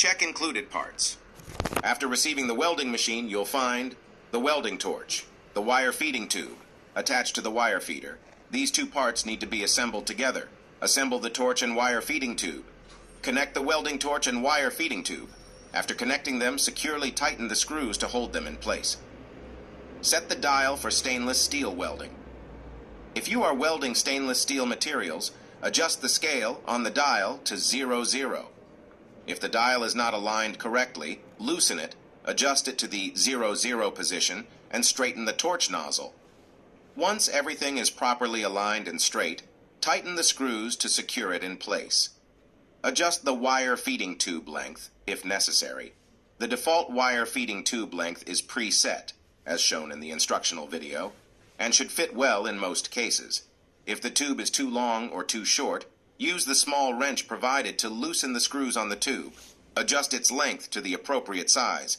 Check included parts. After receiving the welding machine, you'll find the welding torch, the wire feeding tube, attached to the wire feeder. These two parts need to be assembled together. Assemble the torch and wire feeding tube. Connect the welding torch and wire feeding tube. After connecting them, securely tighten the screws to hold them in place. Set the dial for stainless steel welding. If you are welding stainless steel materials, adjust the scale on the dial to 00. If the dial is not aligned correctly, loosen it, adjust it to the 00 position, and straighten the torch nozzle. Once everything is properly aligned and straight, tighten the screws to secure it in place. Adjust the wire feeding tube length, if necessary. The default wire feeding tube length is preset, as shown in the instructional video, and should fit well in most cases. If the tube is too long or too short, use the small wrench provided to loosen the screws on the tube. Adjust its length to the appropriate size.